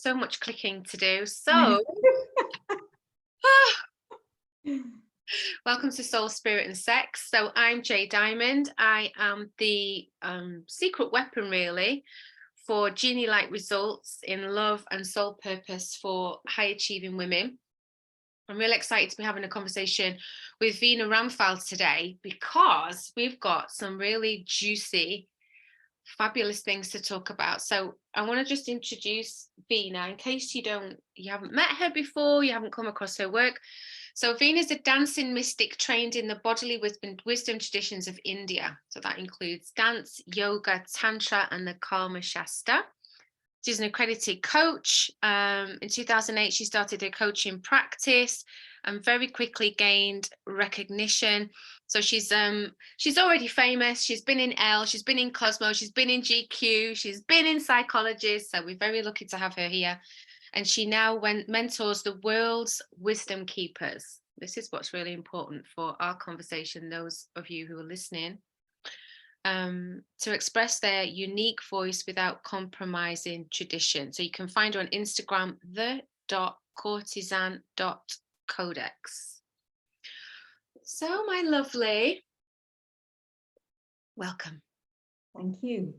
So much clicking to do. So, welcome to Soul, Spirit and Sex. So I'm Jay Diamond. I am the secret weapon, really, for genie-like results in love and soul purpose for high-achieving women. I'm really excited to be having a conversation with Vena Ramphel today because we've got some really juicy, fabulous things to talk about. So I want to just introduce Vena in case you haven't met her before, you haven't come across her work. So Vena is a dancing mystic trained in the bodily wisdom traditions of India. So that includes dance, yoga, tantra, and the Kama Sutra. She's an accredited coach. In 2008, she started her coaching practice and very quickly gained recognition. So she's already famous. She's been in Elle, she's been in Cosmo, she's been in GQ, she's been in Psychologist. So we're very lucky to have her here. And she now mentors the world's wisdom keepers. This is what's really important for our conversation, those of you who are listening. To express their unique voice without compromising tradition. So you can find her on Instagram, the.courtesan.codex. So my lovely, welcome. Thank you.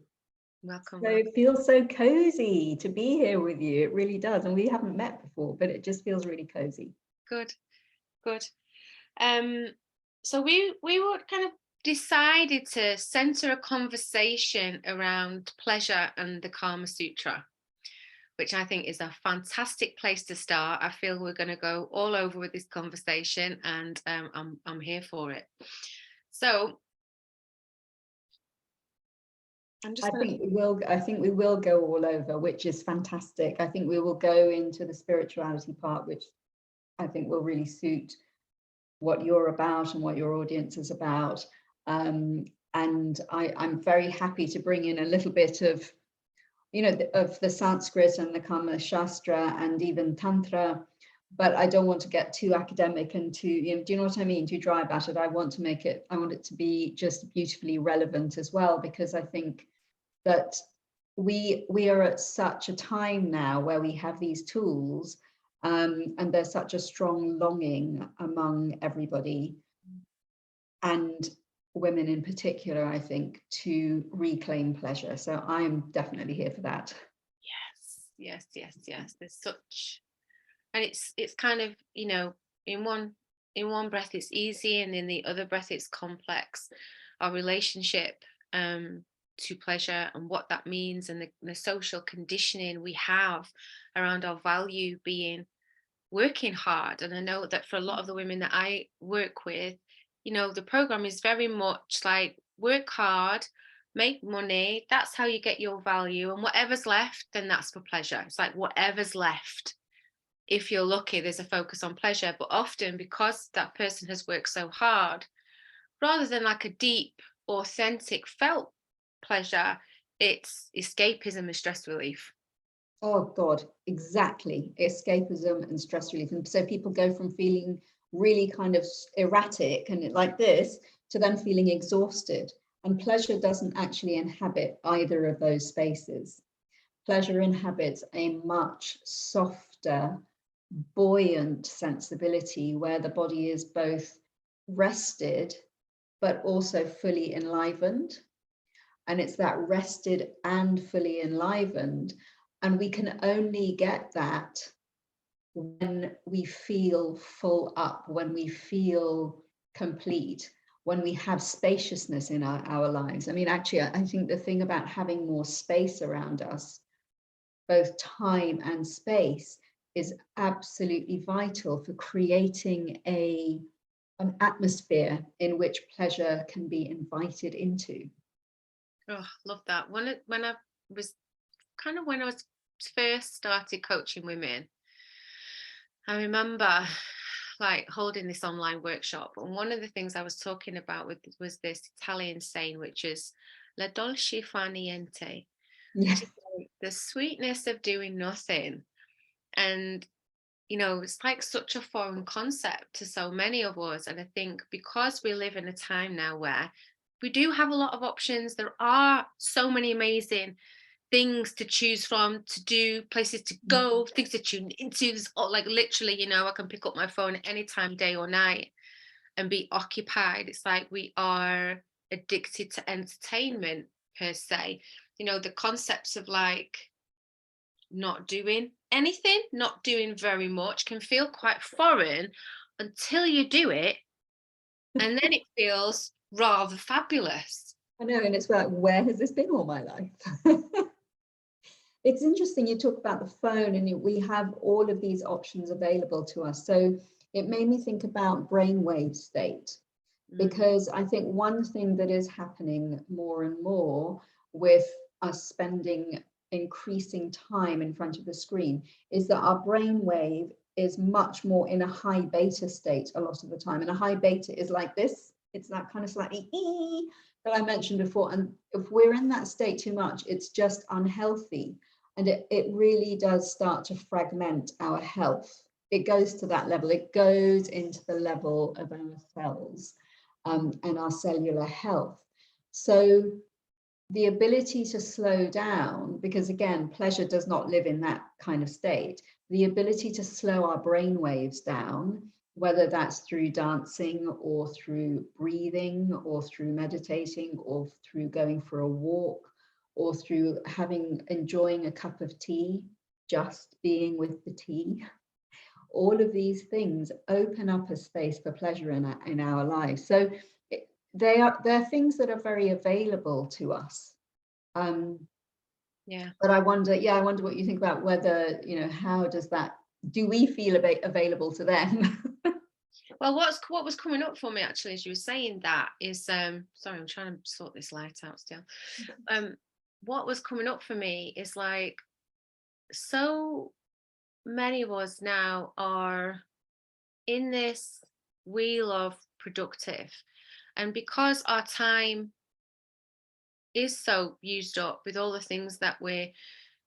Welcome. So it feels so cozy to be here with you. It really does. And we haven't met before, but it just feels really cozy. Good. So we were kind of decided to center a conversation around pleasure and the Kama Sutra, which I think is a fantastic place to start. I feel we're going to go all over with this conversation, and I'm here for it. So I think we will go all over, which is fantastic. I think we will go into the spirituality part, which I think will really suit what you're about and what your audience is about. And I'm very happy to bring in a little bit of, of the Sanskrit and the Kama Sutra and even Tantra, but I don't want to get too academic and too, do you know what I mean? Too dry about it. I want it to be just beautifully relevant as well, because I think that we are at such a time now where we have these tools, and there's such a strong longing among everybody, and women in particular, I think, to reclaim pleasure. So I am definitely here for that. Yes. There's such, and it's kind of, in one breath it's easy, and in the other breath it's complex. Our relationship to pleasure and what that means, and the social conditioning we have around our value being working hard. And I know that for a lot of the women that I work with, the program is very much like work hard, make money, that's how you get your value, and whatever's left, then that's for pleasure. It's like whatever's left. If you're lucky, there's a focus on pleasure, but often because that person has worked so hard, rather than like a deep, authentic, felt pleasure, it's escapism and stress relief. Oh God, exactly. Escapism and stress relief. And so people go from feeling really kind of erratic and like this to then feeling exhausted. And pleasure doesn't actually inhabit either of those spaces. Pleasure inhabits a much softer, buoyant sensibility where the body is both rested but also fully enlivened. And it's that rested and fully enlivened. And we can only get that when we feel full up, when we feel complete, when we have spaciousness in our lives. I mean, actually, I think the thing about having more space around us, both time and space, is absolutely vital for creating an atmosphere in which pleasure can be invited into. Oh, love that. When I was first started coaching women, I remember like holding this online workshop, and one of the things I was talking about was this Italian saying, which is la dolce far niente, Yeah. the sweetness of doing nothing. And it's like such a foreign concept to so many of us. And I think because we live in a time now where we do have a lot of options, there are so many amazing things to choose from, to do, places to go, things to tune into. Like literally, I can pick up my phone at any time, day or night, and be occupied. It's like we are addicted to entertainment per se. The concepts of like not doing anything, not doing very much, can feel quite foreign until you do it, and then it feels rather fabulous. I know, and it's like, where has this been all my life? It's interesting you talk about the phone, and we have all of these options available to us. So it made me think about brainwave state, because I think one thing that is happening more and more with us spending increasing time in front of the screen is that our brainwave is much more in a high beta state a lot of the time. And a high beta is like this. It's that kind of slightly that I mentioned before. And if we're in that state too much, it's just unhealthy. And it really does start to fragment our health. It goes to that level. It goes into the level of our cells and our cellular health. So the ability to slow down, because again, pleasure does not live in that kind of state, the ability to slow our brain waves down, whether that's through dancing or through breathing or through meditating or through going for a walk or through enjoying a cup of tea, just being with the tea. All of these things open up a space for pleasure in our lives. So they're things that are very available to us. But I wonder what you think about whether, how do we feel available to them? Well, what was coming up for me actually as you were saying that is, sorry, I'm trying to sort this light out still. What was coming up for me is like, so many of us now are in this wheel of productive, and because our time is so used up with all the things that we're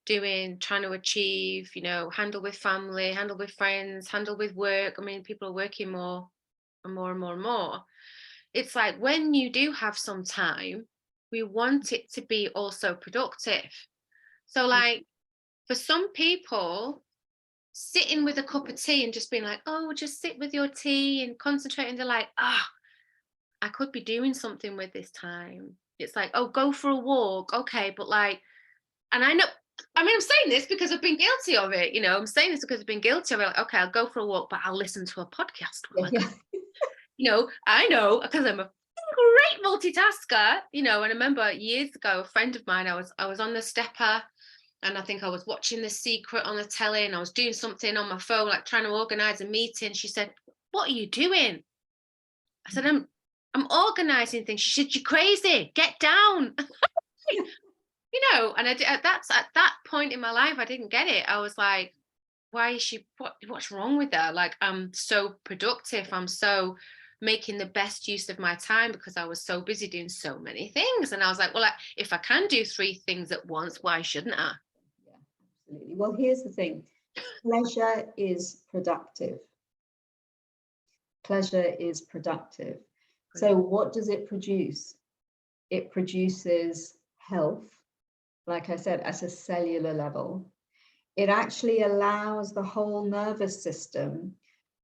doing, trying to achieve, handle with family, handle with friends, handle with work. I mean, people are working more and more and more and more. It's like when you do have some time, we want it to be also productive. So like for some people, sitting with a cup of tea and just being like, oh, just sit with your tea and concentrate, and they're like, I could be doing something with this time. It's like, oh, go for a walk. Okay, but like, and I'm saying this because I've been guilty of it. I'm saying this because I've been guilty of it. Like, okay, I'll go for a walk, but I'll listen to a podcast. I know, because I'm a great multitasker, and I remember years ago, a friend of mine, I was on the stepper, and I think I was watching The Secret on the telly, and I was doing something on my phone, like trying to organize a meeting. She said, what are you doing? I said, I'm organizing things. She said, you're crazy, get down. And that's at that point in my life, I didn't get it. I was like, why is she, what's wrong with her? Like, I'm so productive. I'm so making the best use of my time because I was so busy doing so many things. And I was like, well, if I can do 3 things at once, why shouldn't I? Yeah, absolutely. Well, here's the thing. Pleasure is productive. Pleasure is productive. So what does it produce? It produces health, like I said, at a cellular level. It actually allows the whole nervous system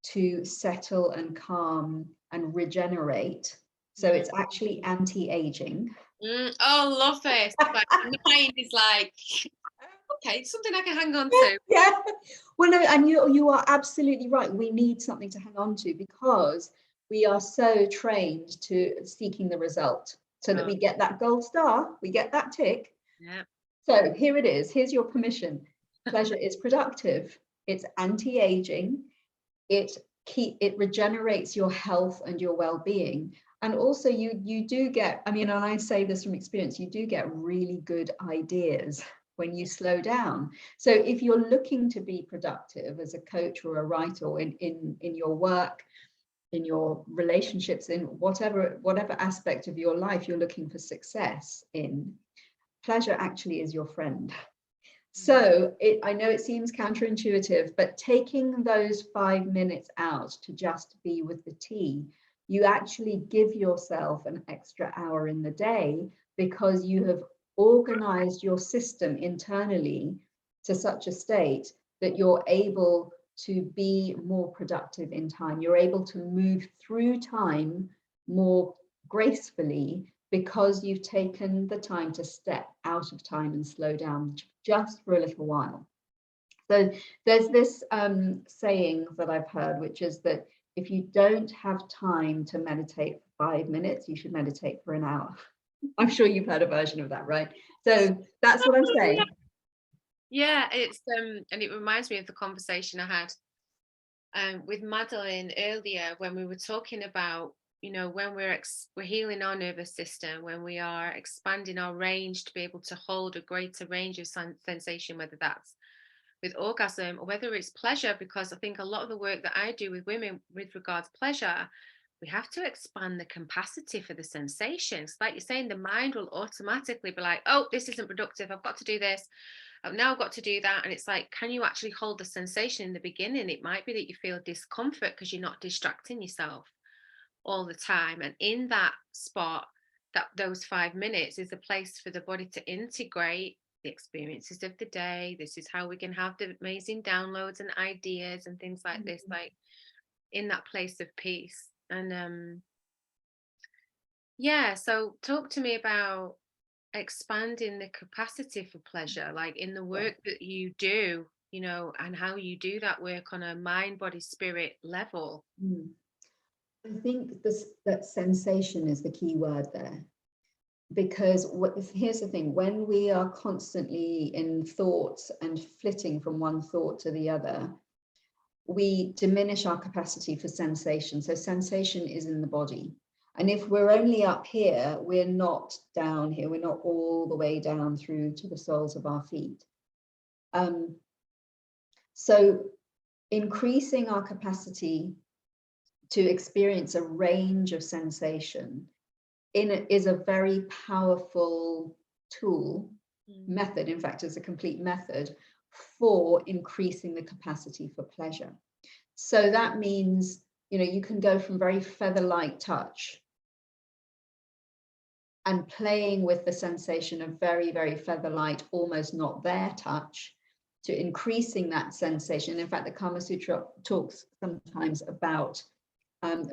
to settle and calm and regenerate. So it's actually anti-aging. Oh, love it. Like, my mind is like, okay, something I can hang on to. Yeah. Well, no, and you are absolutely right. We need something to hang on to because we are so trained to seeking the result so that we get that gold star, we get that tick. Yeah. So here it is. Here's your permission. Pleasure is productive. It's anti-aging. It regenerates your health and your well-being. And also you do get, and I say this from experience, you do get really good ideas when you slow down. So if you're looking to be productive as a coach or a writer or in your work, in your relationships, in whatever aspect of your life you're looking for success in, pleasure actually is your friend. So I know it seems counterintuitive, but taking those 5 minutes out to just be with the tea, you actually give yourself an extra hour in the day because you have organized your system internally to such a state that you're able to be more productive in time. You're able to move through time more gracefully because you've taken the time to step out of time and slow down just for a little while. So there's this saying that I've heard, which is that if you don't have time to meditate for 5 minutes, you should meditate for an hour. I'm sure you've heard a version of that, right? So that's what I'm saying. Yeah, it's and it reminds me of the conversation I had with Madeline earlier when we were talking about, you know, when we're healing our nervous system, when we are expanding our range to be able to hold a greater range of sensation, whether that's with orgasm or whether it's pleasure, because I think a lot of the work that I do with women with regards to pleasure, we have to expand the capacity for the sensations. Like you're saying, the mind will automatically be like, oh, this isn't productive, I've got to do this, I've now got to do that. And it's like, can you actually hold the sensation in the beginning? It might be that you feel discomfort because you're not distracting yourself all the time. And in that spot, those 5 minutes is a place for the body to integrate the experiences of the day. This is how we can have the amazing downloads and ideas and things like this, like in that place of peace. And yeah, so talk to me about expanding the capacity for pleasure, like in the work that you do, you know, and how you do that work on a mind, body, spirit level. I think that sensation is the key word there. Because here's the thing, when we are constantly in thoughts and flitting from one thought to the other, we diminish our capacity for sensation. So sensation is in the body. And if we're only up here, we're not down here. We're not all the way down through to the soles of our feet. So increasing our capacity to experience a range of sensation is a very powerful tool, method. In fact, it's a complete method for increasing the capacity for pleasure. So that means, you know, you can go from very feather-light touch and playing with the sensation of very, very feather-light, almost not there touch, to increasing that sensation. In fact, the Kama Sutra talks sometimes about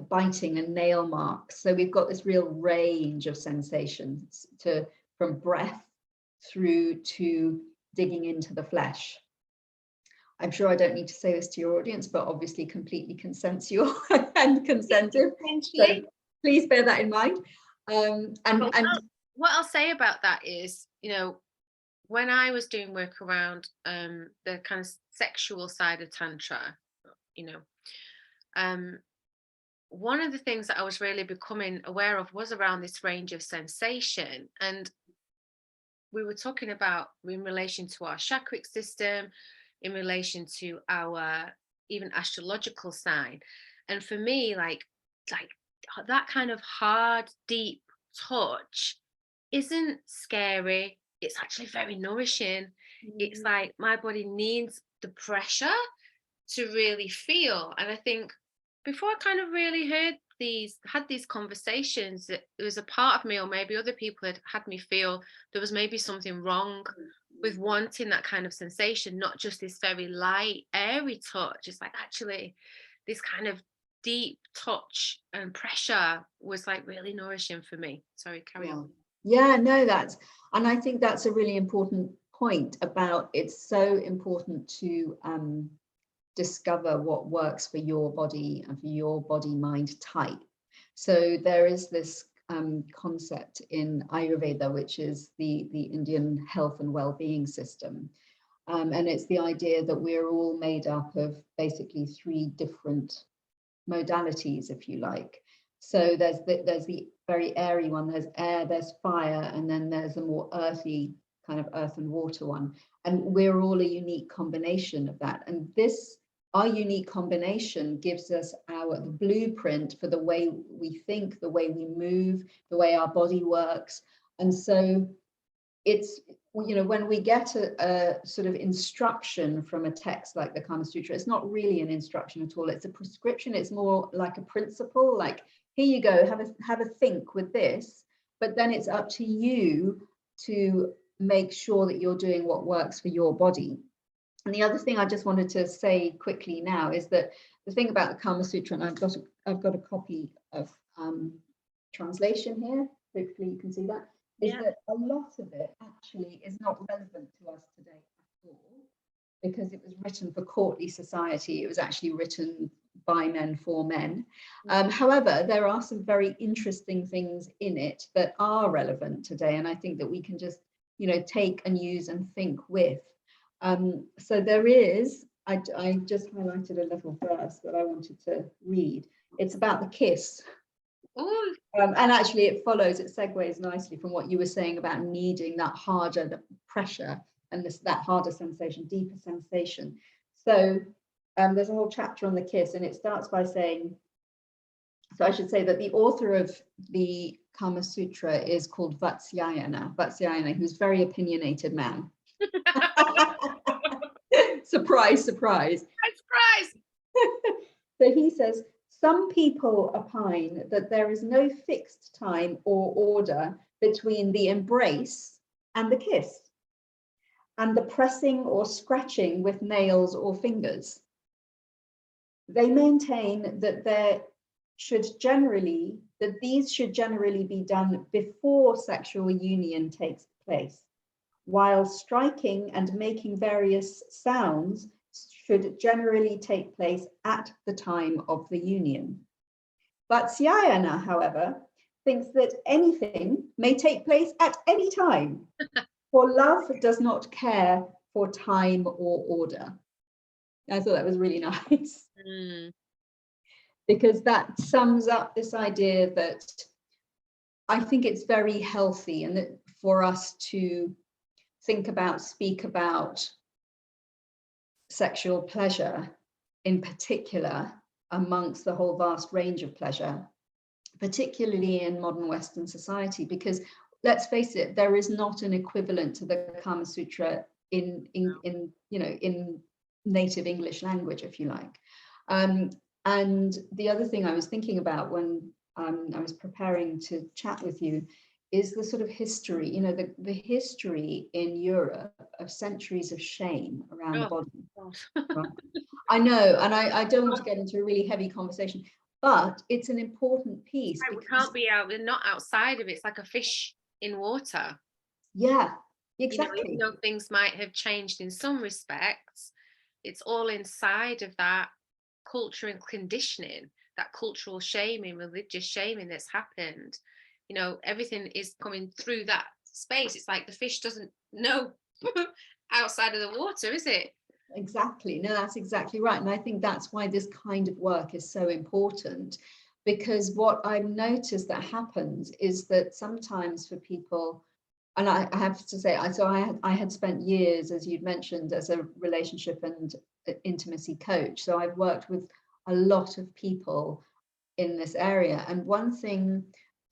biting and nail marks. So we've got this real range of sensations from breath through to digging into the flesh. I'm sure I don't need to say this to your audience, but obviously completely consensual and consentive. So please bear that in mind. What I'll say about that is, you know, when I was doing work around the kind of sexual side of Tantra, you know, one of the things that I was really becoming aware of was around this range of sensation. And we were talking about in relation to our chakric system, in relation to our even astrological sign. And for me, like that kind of hard, deep touch isn't scary. It's actually very nourishing. It's like my body needs the pressure to really feel. And I think before I kind of really had these conversations, that there was a part of me, or maybe other people had me feel there was maybe something wrong with wanting that kind of sensation, not just this very light, airy touch. It's like actually this kind of deep touch and pressure was like really nourishing for me. Sorry, carry on. Yeah, no, and I think that's a really important point about it's so important to discover what works for your body and for your body mind type. So there is this concept in Ayurveda, which is the Indian health and well-being system. And it's the idea that we're all made up of basically 3 different modalities, if you like. So there's the very airy one, there's air, there's fire, and then there's a more earthy kind of earth and water one. And we're all a unique combination of that. And our unique combination gives us the blueprint for the way we think, the way we move, the way our body works. And so it's, you know, when we get a sort of instruction from a text like the Kama Sutra, it's not really an instruction at all. It's a prescription. It's more like a principle, like, here you go, have a think with this. But then it's up to you to make sure that you're doing what works for your body. And the other thing I just wanted to say quickly now is that the thing about the Kama Sutra, and I've got a copy of translation here, hopefully you can see that, is that a lot of it actually is not relevant to us today at all, because it was written for courtly society. It was actually written by men for men. However, there are some very interesting things in it that are relevant today, and I think that we can just, you know, take and use and think with. So there is, I just highlighted a little verse that I wanted to read. It's about the kiss. And actually it follows, it segues nicely from what you were saying about needing that harder, the pressure, and that harder sensation, deeper sensation. So there's a whole chapter on the kiss, and it starts by saying, so I should say that the author of the Kama Sutra is called Vatsyayana, who's a very opinionated man. Surprise, surprise. Surprise. So he says, some people opine that there is no fixed time or order between the embrace and the kiss, and the pressing or scratching with nails or fingers. They maintain that these should generally be done before sexual union takes place, while striking and making various sounds should generally take place at the time of the union. But Vatsyayana, however, thinks that anything may take place at any time, for love does not care for time or order. I thought that was really nice. Because that sums up this idea that I think it's very healthy, and that for us to think about, speak about sexual pleasure in particular, amongst the whole vast range of pleasure, particularly in modern Western society, because let's face it, there is not an equivalent to the Kama Sutra in native English language, if you like. And the other thing I was thinking about when I was preparing to chat with you is the sort of history, you know, the history in Europe of centuries of shame around the body. Right? I know, and I don't want to get into a really heavy conversation, but it's an important piece. We can't be out, we're not outside of it. It's like a fish in water. Yeah, exactly. You know, even though things might have changed in some respects, it's all inside of that culture and conditioning, that cultural shaming, religious shaming that's happened. You know, everything is coming through that space. It's like the fish doesn't know outside of the water, is it? Exactly. No, that's exactly right. And I think that's why this kind of work is so important, because what I've noticed that happens is that sometimes for people, and I have to say, I had spent years, as you'd mentioned, as a relationship and intimacy coach. So I've worked with a lot of people in this area. And one thing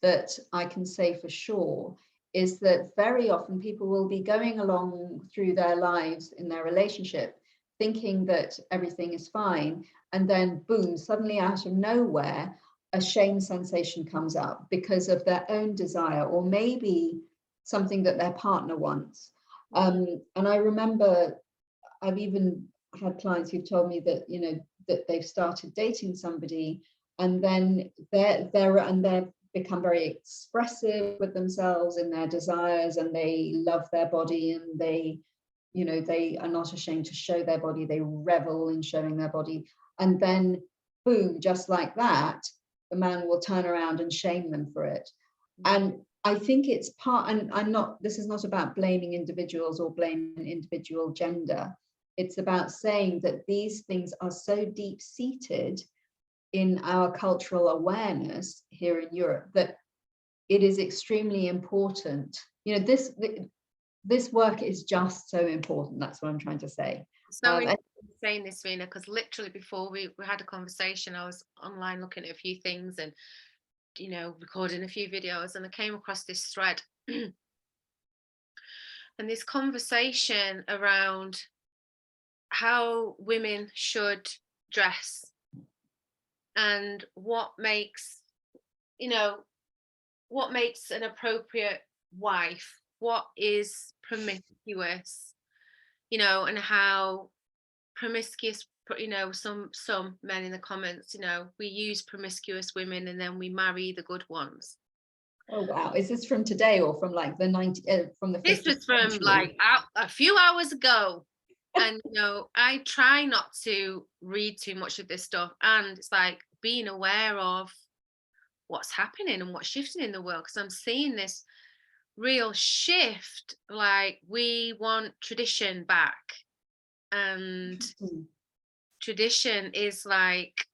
that I can say for sure is that very often people will be going along through their lives in their relationship thinking that everything is fine, and then boom, suddenly out of nowhere, a shame sensation comes up because of their own desire, or maybe something that their partner wants. And I remember I've even had clients who've told me that, you know, that they've started dating somebody, and then they've become very expressive with themselves in their desires, and they love their body, and they, you know, they are not ashamed to show their body. They revel in showing their body. And then boom, just like that, the man will turn around and shame them for it. And I think it's part, and this is not about blaming individuals or blaming individual gender. It's about saying that these things are so deep seated in our cultural awareness here in Europe that it is extremely important. You know, this work is just so important. That's what I'm trying to say. So saying this, Vena, because literally before we had a conversation, I was online looking at a few things and, you know, recording a few videos, and I came across this thread and this conversation around how women should dress and what makes, you know, what makes an appropriate wife, what is promiscuous, you know, and how promiscuous, you know, some men in the comments, you know, we use promiscuous women and then we marry the good ones. Oh wow, is this from today or from like the 90 from the This 50th was from century? like a few hours ago. And you know, I try not to read too much of this stuff, and it's like being aware of what's happening and what's shifting in the world, because I'm seeing this real shift. Like, we want tradition back, and Interesting. tradition is like,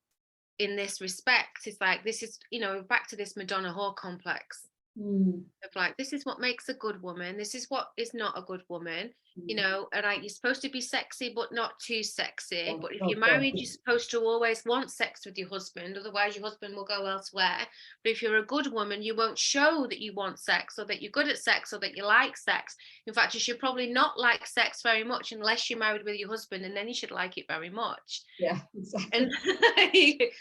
in this respect, it's like, this is, you know, back to this Madonna whore complex Mm, of like, this is what makes a good woman, this is what is not a good woman, you mm. know, and like, you're supposed to be sexy but not too sexy, Oh, but if oh you're God. married you're supposed to always want sex with your husband, otherwise your husband will go elsewhere. But if you're a good woman, you won't show that you want sex or that you're good at sex or that you like sex. In fact, you should probably not like sex very much unless you're married with your husband, and then you should like it very much. Yeah, exactly. And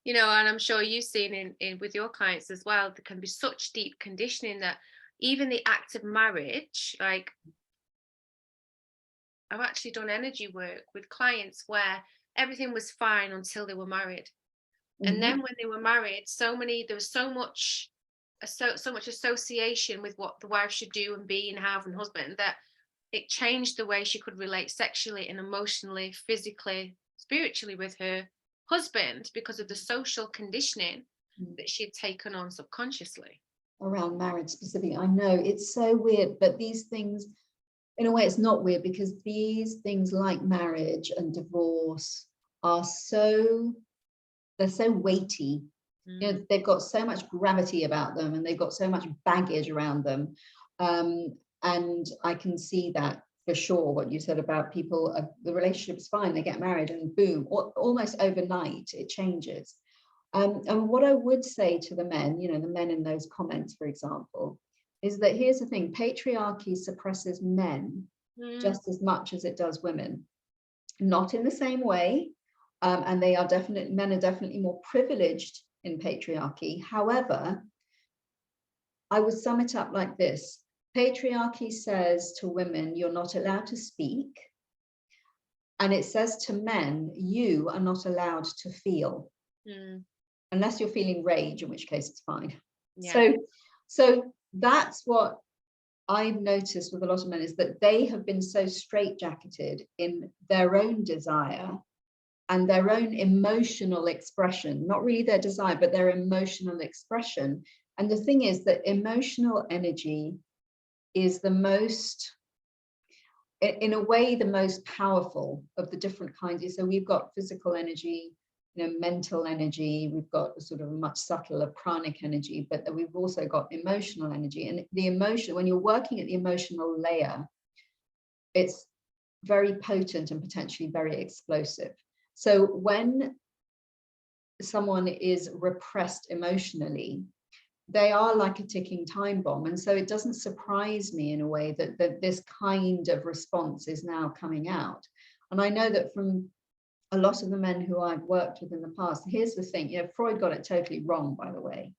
you know, and I'm sure you've seen in with your clients as well, there can be such deep conditioning that even the act of marriage, like, I've actually done energy work with clients where everything was fine until they were married. And Mhm. then when they were married, there was so much so much association with what the wife should do and be and have and husband, that it changed the way she could relate sexually and emotionally, physically, spiritually with her husband, because of the social conditioning Mm. that she had taken on subconsciously. Around marriage specifically, I know it's so weird, but these things, in a way, it's not weird because these things like marriage and divorce are they're so weighty. You know, Mm. they've got so much gravity about them and they've got so much baggage around them. And I can see that for sure, what you said about people, the relationship's fine, they get married and boom, almost overnight, it changes. And what I would say to the men, you know, the men in those comments, for example, is that here's the thing: patriarchy suppresses men Mm. just as much as it does women, not in the same way. And men are definitely more privileged in patriarchy. However, I would sum it up like this: patriarchy says to women, you're not allowed to speak. And it says to men, you are not allowed to feel, Mm. unless you're feeling rage, in which case it's fine. Yeah. So that's what I've noticed with a lot of men, is that they have been so straitjacketed in their own desire and their own emotional expression, not really their desire, but their emotional expression. And the thing is that emotional energy is the most, in a way, the most powerful of the different kinds. So we've got physical energy, you know, mental energy, we've got sort of a much subtler pranic energy, but we've also got emotional energy. And the emotion, when you're working at the emotional layer, it's very potent and potentially very explosive. So when someone is repressed emotionally, they are like a ticking time bomb. And so it doesn't surprise me in a way that this kind of response is now coming out. And I know that from a lot of the men who I've worked with in the past, here's the thing, you know, Freud got it totally wrong, by the way.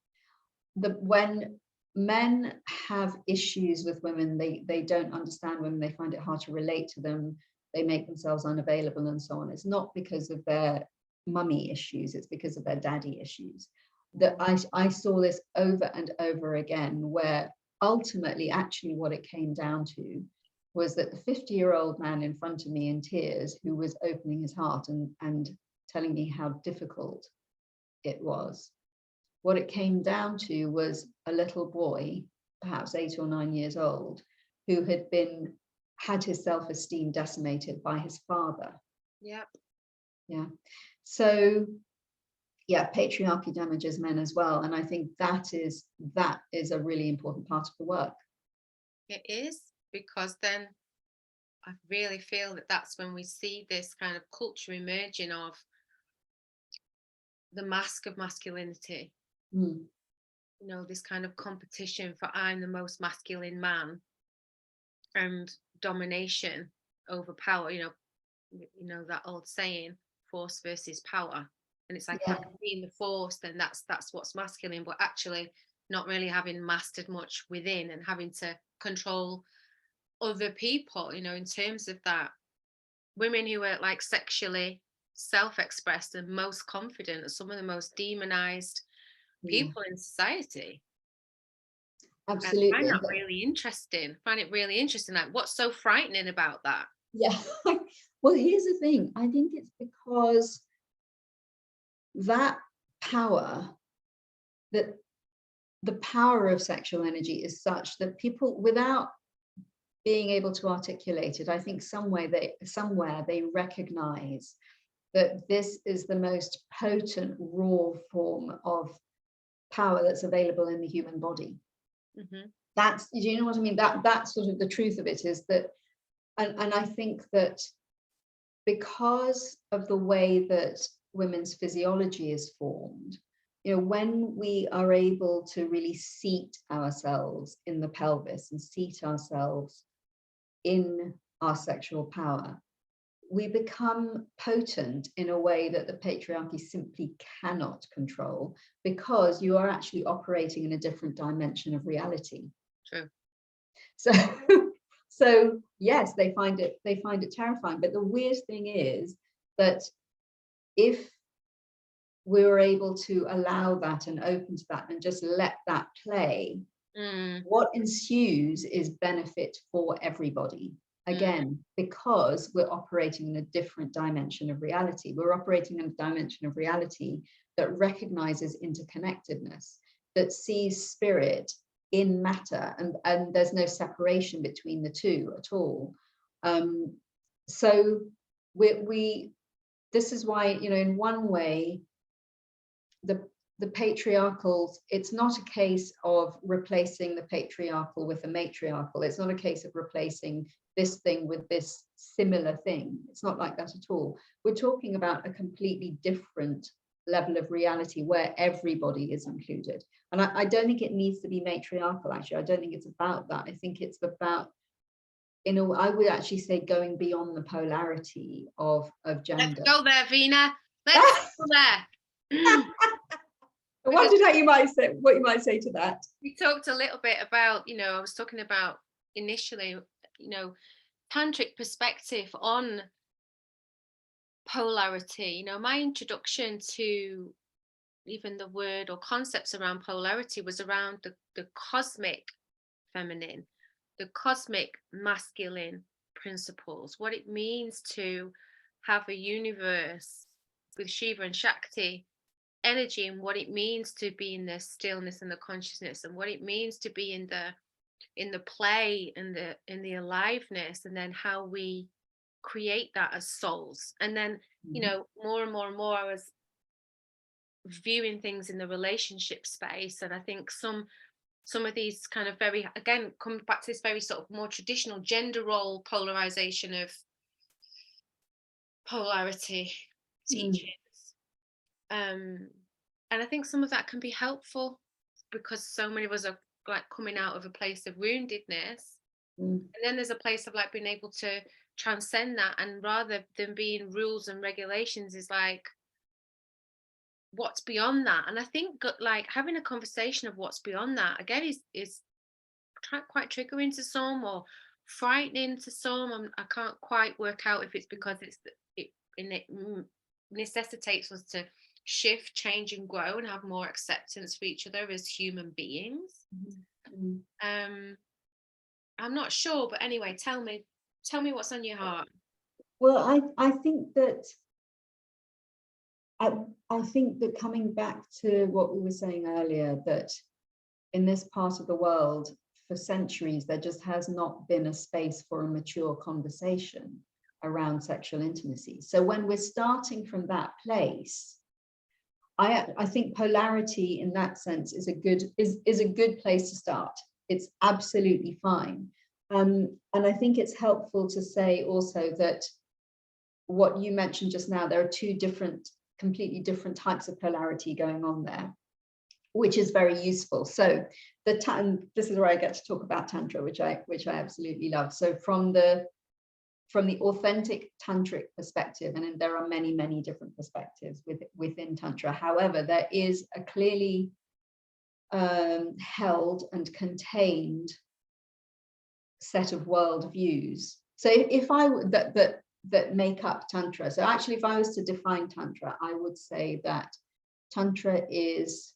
When men have issues with women, they don't understand women, they find it hard to relate to them, they make themselves unavailable and so on. It's not because of their mummy issues, it's because of their daddy issues. That I saw this over and over again, where ultimately actually what it came down to was that the 50-year-old man in front of me in tears, who was opening his heart and telling me how difficult it was, what it came down to was a little boy, perhaps 8 or 9 years old, who had his self-esteem decimated by his father. Yep. Yeah. So yeah, patriarchy damages men as well. And I think that is a really important part of the work. It is, because then I really feel that that's when we see this kind of culture emerging of the mask of masculinity. Mm. You know, this kind of competition for I'm the most masculine man, and domination over power. You know that old saying, force versus power. And it's like, if I Yeah. can be in the force, then that's what's masculine. But actually, not really having mastered much within and having to control other people, you know, in terms of that. Women who are like sexually self-expressed and most confident are some of the most demonized Yeah, people in society. I find absolutely. that really interesting. Find it really interesting. Like, what's so frightening about that? Yeah. Well, here's the thing. I think it's because that power, that the power of sexual energy is such that people, without being able to articulate it, I think somewhere they recognize that this is the most potent raw form of power that's available in the human body. Mm-hmm. That's, do you know what I mean? That's sort of the truth of it, is that, and I think that because of the way that women's physiology is formed, you know, when we are able to really seat ourselves in the pelvis and seat ourselves in our sexual power, we become potent in a way that the patriarchy simply cannot control, because you are actually operating in a different dimension of reality. True. So so yes, they find it terrifying. But the weird thing is that if we were able to allow that and open to that and just let that play, what ensues is benefit for everybody. Again, because we're operating in a different dimension of reality. We're operating in a dimension of reality that recognizes interconnectedness, that sees spirit in matter, and there's no separation between the two at all. So we this is why, you know, in one way, the patriarchals, it's not a case of replacing the patriarchal with a matriarchal. It's not a case of replacing this thing with this similar thing. It's not like that at all. We're talking about a completely different level of reality where everybody is included. And I don't think it needs to be matriarchal, actually. I don't think it's about that. I think it's about, you know, I would actually say going beyond the polarity of gender. Let's go there, Vena. Let's go there. I wondered how you might say, what you might say to that. We talked a little bit about, you know, I was talking about initially, you know, tantric perspective on polarity. You know, my introduction to even the word or concepts around polarity was around the cosmic feminine, the cosmic masculine principles, what it means to have a universe with Shiva and Shakti energy, and what it means to be in the stillness and the consciousness, and what it means to be in the play and the aliveness, and then how we create that as souls. And then, you know, more and more and more I was viewing things in the relationship space, and I think some of these kind of very, again, come back to this very sort of more traditional gender role polarization of polarity teachings. And I think some of that can be helpful, because so many of us are like coming out of a place of woundedness, and then there's a place of like being able to transcend that, and rather than being rules and regulations, is like what's beyond that. And I think like having a conversation of what's beyond that again is quite triggering to some, or frightening to some. I can't quite work out if it's because it necessitates us to shift, change and grow and have more acceptance for each other as human beings. I'm not sure, but anyway, tell me what's on your heart. Well, I think that I think that coming back to what we were saying earlier, that in this part of the world for centuries there just has not been a space for a mature conversation around sexual intimacy. So when we're starting from that place, I think polarity in that sense is a good place to start. It's absolutely fine. And I think it's helpful to say also that what you mentioned just now, there are two completely different types of polarity going on there, which is very useful. So this is where I get to talk about Tantra, which I absolutely love. So from the authentic tantric perspective, and there are many, many different perspectives within Tantra. However, there is a clearly held and contained set of world views. So if I that make up Tantra. So actually, if I was to define Tantra, I would say that Tantra is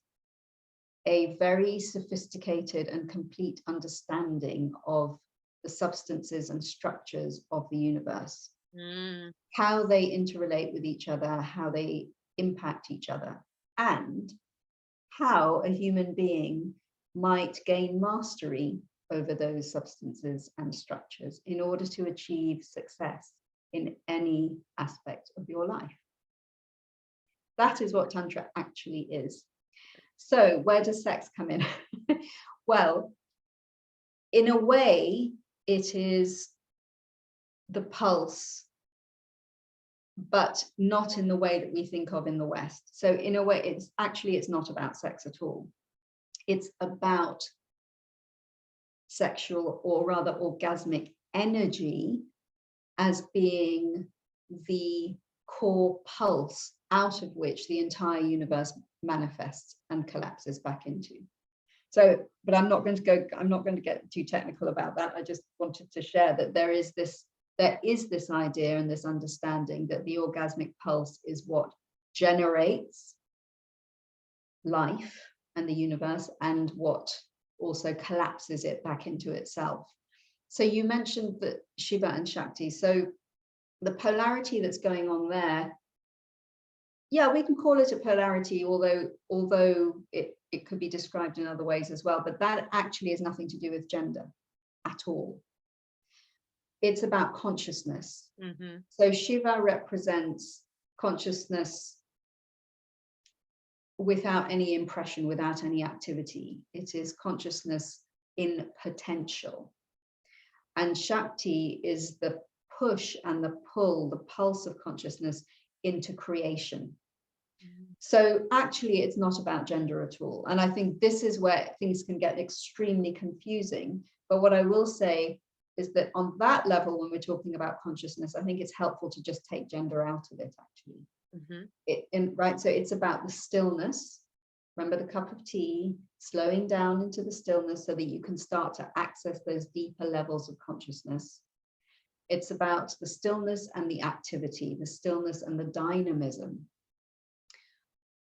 a very sophisticated and complete understanding of the substances and structures of the universe, how they interrelate with each other, how they impact each other, and how a human being might gain mastery over those substances and structures in order to achieve success in any aspect of your life. That is what Tantra actually is. So where does sex come in? Well, in a way, it is the pulse, but not in the way that we think of in the West. So in a way, it's not about sex at all. It's about sexual, or rather orgasmic energy, as being the core pulse out of which the entire universe manifests and collapses back into. So, but I'm not going to get too technical about that. I just wanted to share that there is this idea and this understanding that the orgasmic pulse is what generates life and the universe, and what also collapses it back into itself. So you mentioned that Shiva and Shakti. So the polarity that's going on there, yeah, we can call it a polarity, although it could be described in other ways as well, but that actually has nothing to do with gender at all. It's about consciousness. So Shiva represents consciousness without any impression, without any activity. It is consciousness in potential. And Shakti is the push and the pull, the pulse of consciousness into creation. So actually, it's not about gender at all. And I think this is where things can get extremely confusing. But what I will say is that on that level, when we're talking about consciousness, I think it's helpful to just take gender out of it, actually. Right, so it's about the stillness. Remember the cup of tea, slowing down into the stillness so that you can start to access those deeper levels of consciousness. It's about the stillness and the activity, the stillness and the dynamism.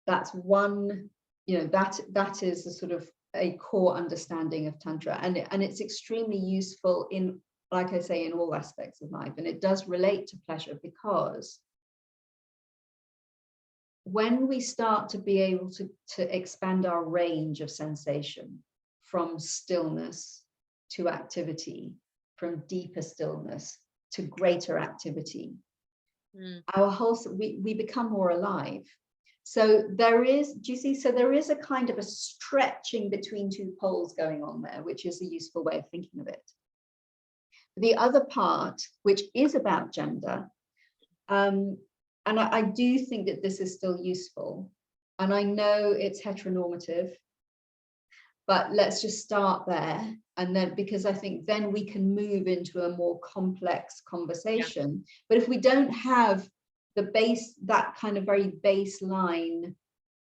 That's one, that is a sort of a core understanding of Tantra, and it's extremely useful in, like I say, in all aspects of life. And it does relate to pleasure, because when we start to be able to expand our range of sensation from stillness to activity, from deeper stillness to greater activity, our whole, we become more alive. So there is, do you see, so there is a kind of a stretching between two poles going on there, which is a useful way of thinking of it. The other part, which is about gender, and I do think that this is still useful, and I know it's heteronormative, but let's just start there. And then, because I think then we can move into a more complex conversation. But if we don't have the base, that kind of very baseline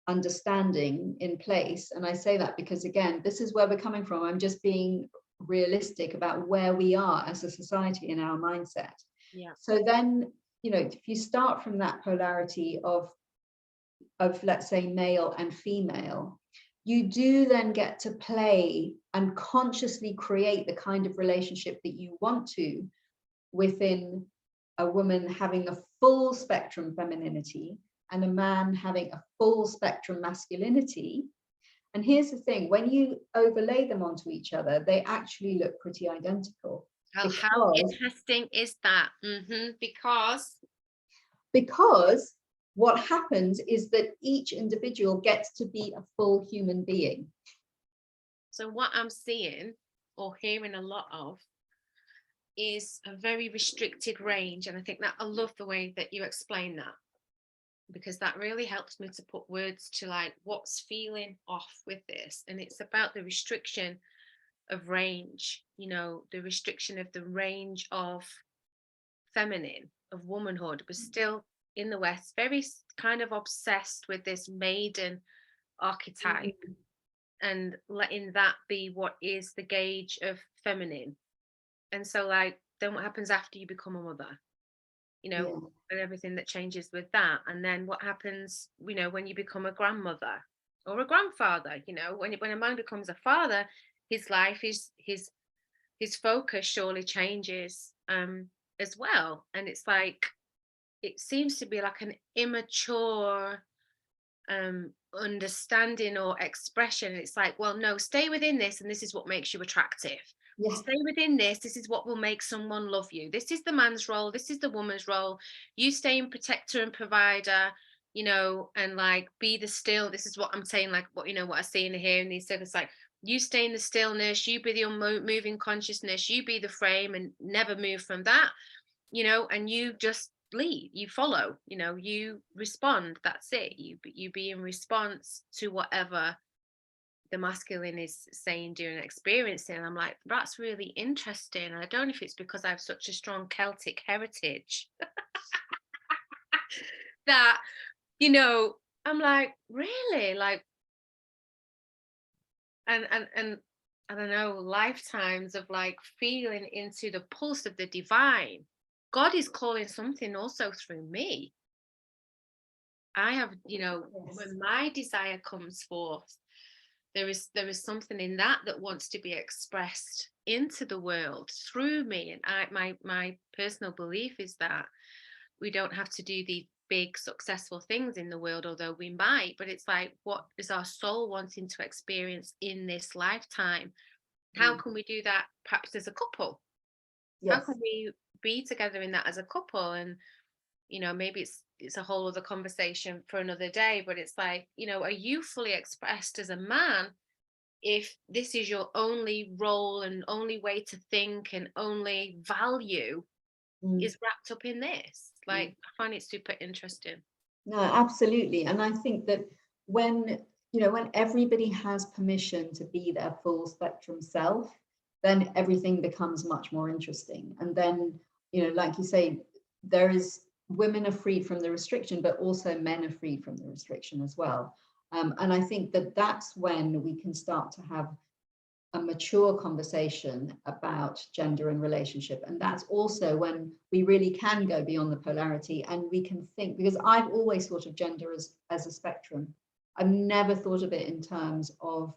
understanding in place, and I say that because, again, this is where we're coming from. I'm just being realistic about where we are as a society in our mindset. So then, if you start from that polarity of let's say male and female, you do then get to play and consciously create the kind of relationship that you want to within a woman having a full spectrum femininity and a man having a full spectrum masculinity. And here's the thing, when you overlay them onto each other, they actually look pretty identical. Oh, how interesting is that? Because what happens is that each individual gets to be a full human being. So what I'm seeing or hearing a lot of is a very restricted range. And I think that I love the way that you explain that, because that really helps me to put words to like what's feeling off with this. And it's about the restriction of range, the restriction of the range of feminine, of womanhood, but still in the West very kind of obsessed with this maiden archetype. and letting that be what is the gauge of feminine. And so, like, then what happens after you become a mother, Yeah. and everything that changes with that? And then what happens, when you become a grandmother or a grandfather? When a man becomes a father, his life is his focus surely changes as well. And it's like, it seems to be like an immature understanding or expression. It's like, well, no, stay within this, and this is what makes you attractive. Yeah. Stay within this is what will make someone love you. This is the man's role, this is the woman's role. You stay in protector and provider, and like, be the still. This is what I'm saying, like, what I see and hear in these circles, like, you stay in the stillness, you be the unmoving consciousness, you be the frame and never move from that, and you just lead, you follow, you respond. That's it. You be in response to whatever the masculine is saying, doing, experiencing. I'm like, that's really interesting. I don't know if it's because I have such a strong Celtic heritage that, I'm like, really, like, and I don't know, lifetimes of like feeling into the pulse of the divine. God is calling something also through me. I have, Yes. when my desire comes forth, there is something in that wants to be expressed into the world through me. And my personal belief is that we don't have to do the big successful things in the world, although we might. But it's like, what is our soul wanting to experience in this lifetime? How can we do that perhaps as a couple? How Yes. can we be together in that as a couple? And maybe it's a whole other conversation for another day, but it's like, are you fully expressed as a man if this is your only role and only way to think and only value Mm. is wrapped up in this? Mm. Like, I find it super interesting. No, absolutely. And I think that when, when everybody has permission to be their full spectrum self, then everything becomes much more interesting. And then, like you say, there is, women are freed from the restriction, but also men are freed from the restriction as well. And I think that that's when we can start to have a mature conversation about gender and relationship. And that's also when we really can go beyond the polarity and we can think, because I've always thought of gender as a spectrum. I've never thought of it in terms of,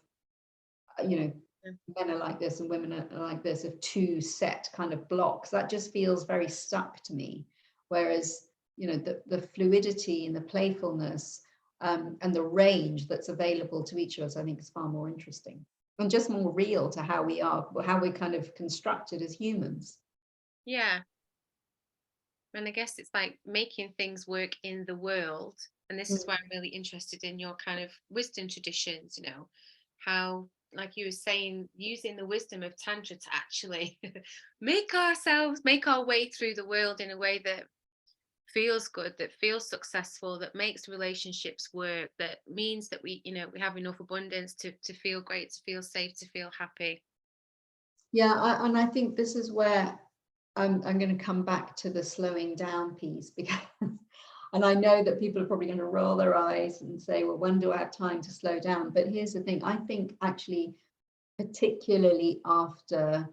men are like this and women are like this, of two set kind of blocks. That just feels very stuck to me. Whereas, the fluidity and the playfulness and the range that's available to each of us, I think is far more interesting and just more real to how we are, how we're kind of constructed as humans. Yeah. And I guess it's like making things work in the world. And this is why I'm really interested in your kind of wisdom traditions, how, like you were saying, using the wisdom of Tantra to actually make our way through the world in a way that feels good, that feels successful, that makes relationships work, that means that we have enough abundance to feel great, to feel safe, to feel happy. Yeah, and I think this is where I'm going to come back to the slowing down piece, because and I know that people are probably going to roll their eyes and say, well, when do I have time to slow down? But here's the thing, I think actually, particularly after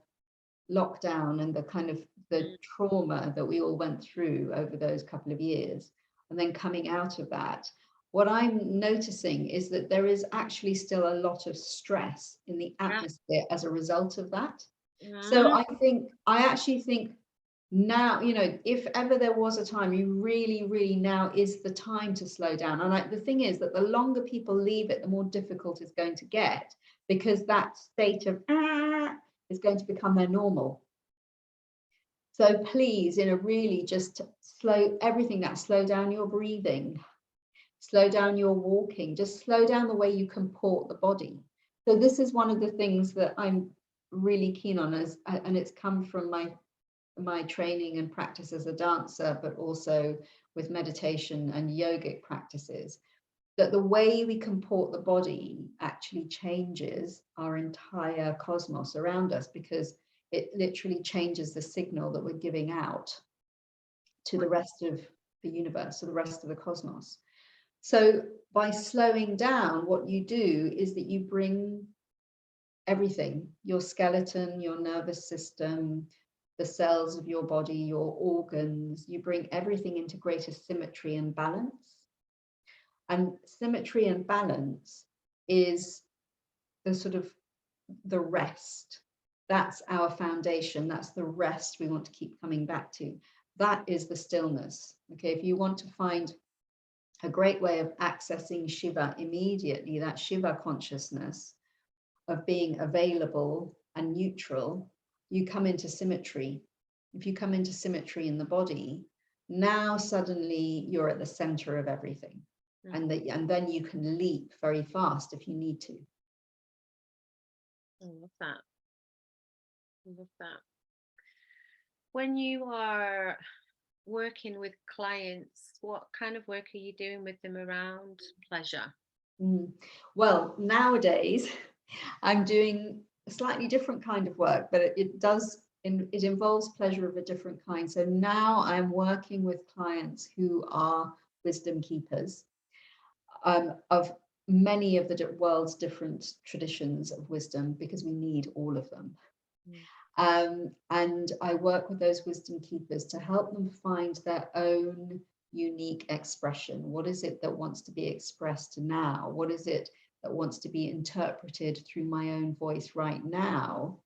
lockdown and the kind of the trauma that we all went through over those couple of years, and then coming out of that, what I'm noticing is that there is actually still a lot of stress in the atmosphere as a result of that. So I actually think now, if ever there was a time, you really, really, now is the time to slow down. And the thing is that the longer people leave it, the more difficult it's going to get, because that state of is going to become their normal. So please, really just slow everything down. Slow down your breathing, slow down your walking, just slow down the way you comport the body. So this is one of the things that I'm really keen on, and it's come from my training and practice as a dancer, but also with meditation and yogic practices, that the way we comport the body actually changes our entire cosmos around us, because it literally changes the signal that we're giving out to the rest of the universe, to the rest of the cosmos. So by slowing down, what you do is that you bring everything, your skeleton, your nervous system, the cells of your body, your organs, you bring everything into greater symmetry and balance. And symmetry and balance is the sort of the rest. That's our foundation. That's the rest we want to keep coming back to. That is the stillness. Okay, if you want to find a great way of accessing Shiva immediately, that Shiva consciousness of being available and neutral, you come into symmetry. If you come into symmetry in the body, now suddenly you're at the center of everything. Mm. And then you can leap very fast if you need to. I love that. I love that. When you are working with clients, what kind of work are you doing with them around pleasure? Well, nowadays I'm doing a slightly different kind of work, but it involves pleasure of a different kind. So now I'm working with clients who are wisdom keepers of many of the world's different traditions of wisdom, because we need all of them. And I work with those wisdom keepers to help them find their own unique expression. What is it that wants to be expressed now? What is it that wants to be interpreted through my own voice right now,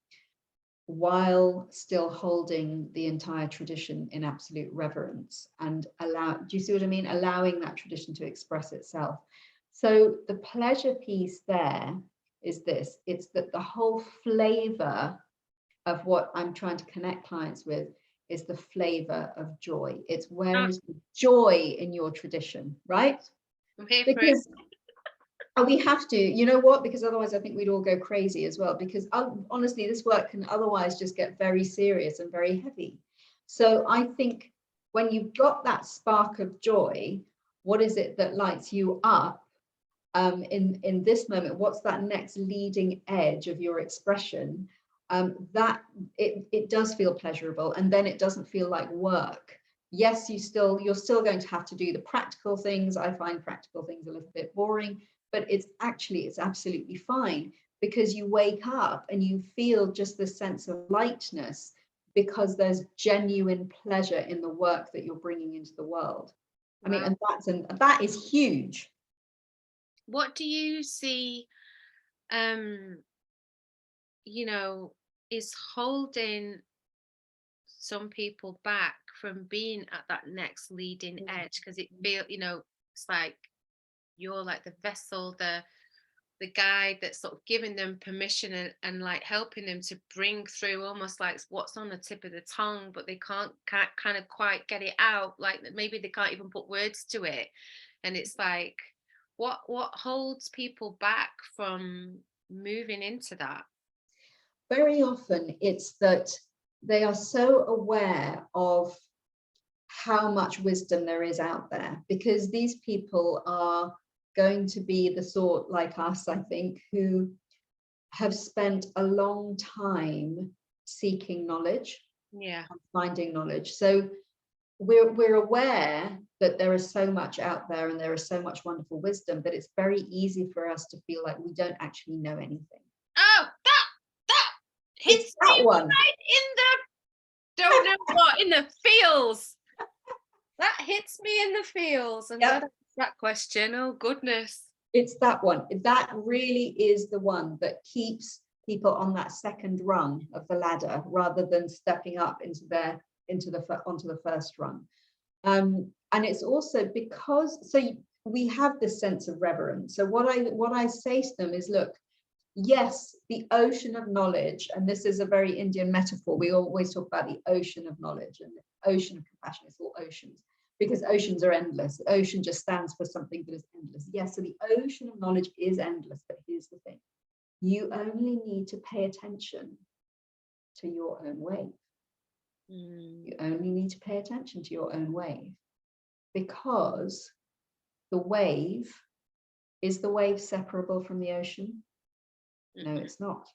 while still holding the entire tradition in absolute reverence, and do you see what I mean? Allowing that tradition to express itself. So the pleasure piece there is this: it's that the whole flavor of what I'm trying to connect clients with is the flavor of joy. It's where is the joy in your tradition, right? I'm here for it. Because we have to, you know what? Because otherwise I think we'd all go crazy as well, because honestly, this work can otherwise just get very serious and very heavy. So I think when you've got that spark of joy, what is it that lights you up in this moment? What's that next leading edge of your expression? That it does feel pleasurable, and then it doesn't feel like work. Yes, you're still going to have to do the practical things. I find practical things a little bit boring, but it's absolutely fine, because you wake up and you feel just this sense of lightness, because there's genuine pleasure in the work that you're bringing into the world. I mean, and that is huge. What do you see, is holding some people back from being at that next leading edge? Because it feel, it's like you're like the vessel, the guide that's sort of giving them permission and like helping them to bring through almost like what's on the tip of the tongue, but they can't kind of quite get it out. Like maybe they can't even put words to it. And it's like, what holds people back from moving into that? Very often it's that they are so aware of how much wisdom there is out there, because these people are going to be the sort like us, I think, who have spent a long time seeking knowledge, and finding knowledge. So we're aware that there is so much out there and there is so much wonderful wisdom, that it's very easy for us to feel like we don't actually know anything. Oh, that hits that me one right in the don't know what, in the feels. That hits me in the feels. And that question, oh goodness. It's that one. That really is the one that keeps people on that second rung of the ladder, rather than stepping up onto the first rung. And it's also because we have this sense of reverence. So what I say to them is, look, yes, the ocean of knowledge, and this is a very Indian metaphor. We always talk about the ocean of knowledge and the ocean of compassion. It's all oceans, because oceans are endless. The ocean just stands for something that is endless. Yes, so the ocean of knowledge is endless, but here's the thing. You only need to pay attention to your own wave. You only need to pay attention to your own wave, because the wave, is the wave separable from the ocean? No, it's not.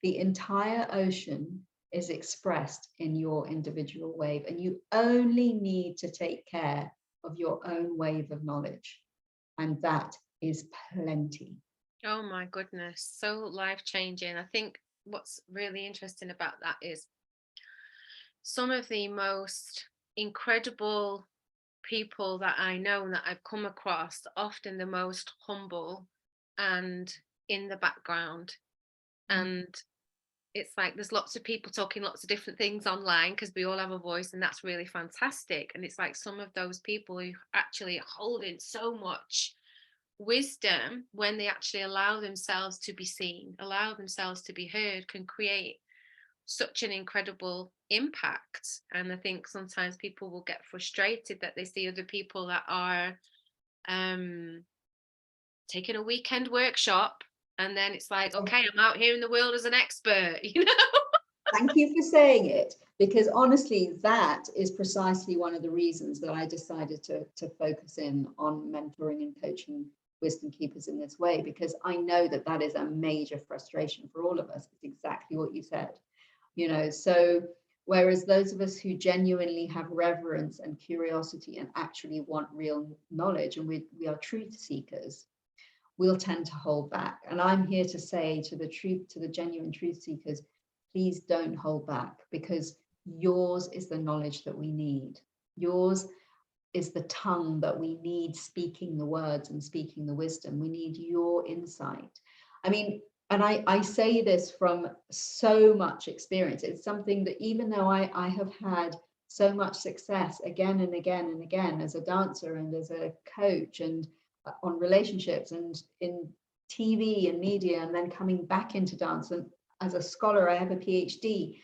The entire ocean is expressed in your individual wave, and you only need to take care of your own wave of knowledge. and that is plenty. Oh my goodness, so life-changing. I think what's really interesting about that is some of the most incredible people that I know and that I've come across, often the most humble and in the background. And it's like there's lots of people talking lots of different things online because we all have a voice, and that's really fantastic. And it's like some of those people who actually hold in so much wisdom, when they actually allow themselves to be seen, allow themselves to be heard, can create such an incredible impact. And I think sometimes people will get frustrated that they see other people that are taking a weekend workshop, and then it's like, okay, I'm out here in the world as an expert, you know. Thank you for saying it, because honestly, that is precisely one of the reasons that I decided to focus in on mentoring and coaching wisdom keepers in this way, because I know that that is a major frustration for all of us. It's exactly what you said, you know. So whereas those of us who genuinely have reverence and curiosity and actually want real knowledge, and we are truth seekers, we'll tend to hold back. And I'm here to say to the genuine truth seekers, please don't hold back, because yours is the knowledge that we need. Yours is the tongue that we need, speaking the words and speaking the wisdom. We need your insight. I mean, and I say this from so much experience. It's something that even though I have had so much success again and again and again as a dancer and as a coach and on relationships and in TV and media, and then coming back into dance, and as a scholar, I have a PhD.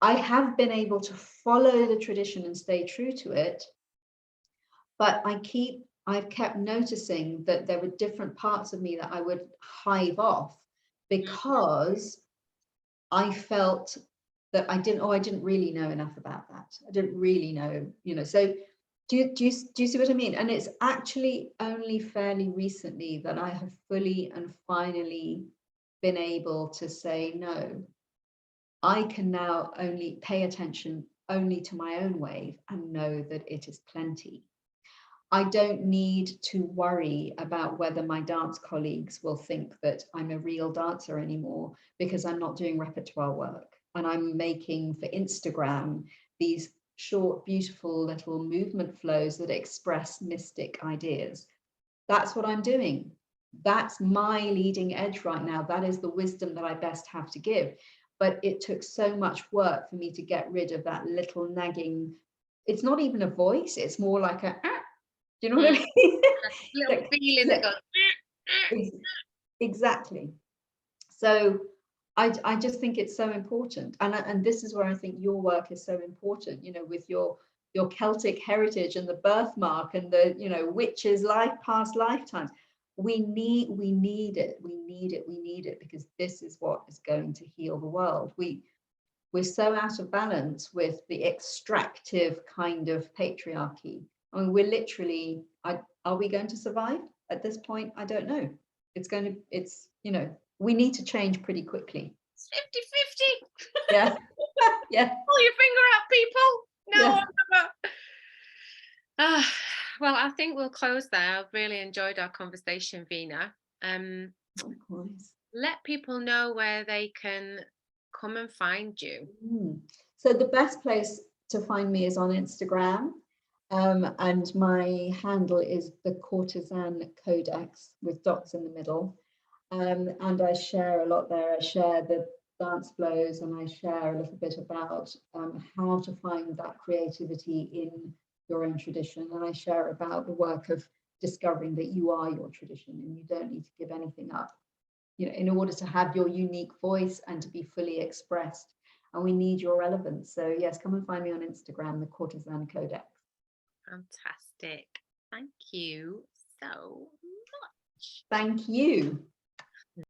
I have been able to follow the tradition and stay true to it, but I've kept noticing that there were different parts of me that I would hive off because I felt that I didn't really know enough about that. I didn't really know, you know. So do you see what I mean? And it's actually only fairly recently that I have fully and finally been able to say, no, I can now only pay attention only to my own wave and know that it is plenty. I don't need to worry about whether my dance colleagues will think that I'm a real dancer anymore, because I'm not doing repertoire work and I'm making for Instagram these short, beautiful little movement flows that express mystic ideas. That's what I'm doing. That's my leading edge right now. That is the wisdom that I best have to give. But it took so much work for me to get rid of that little nagging. It's not even a voice. It's more like a, do you know what I mean? Little feeling that goes. Exactly. So I just think it's so important. And this is where I think your work is so important, you know, with your Celtic heritage and the birthmark and the, you know, witches past lifetimes. We need it, because this is what is going to heal the world. We're so out of balance with the extractive kind of patriarchy. I mean, we're literally, are we going to survive at this point? I don't know. It's, you know, we need to change pretty quickly. It's 50-50. Yeah. Yeah. Pull your finger out, people. No, yeah. Well, I think we'll close there. I've really enjoyed our conversation, Vena. Let people know where they can come and find you. So the best place to find me is on Instagram. And my handle is the Courtesan Codex with dots in the middle. And I share a lot there. I share the dance flows, and I share a little bit about how to find that creativity in your own tradition. And I share about the work of discovering that you are your tradition and you don't need to give anything up, you know, in order to have your unique voice and to be fully expressed. And we need your relevance. So yes, come and find me on Instagram, the Courtesan Codex. Fantastic. Thank you so much. Thank you.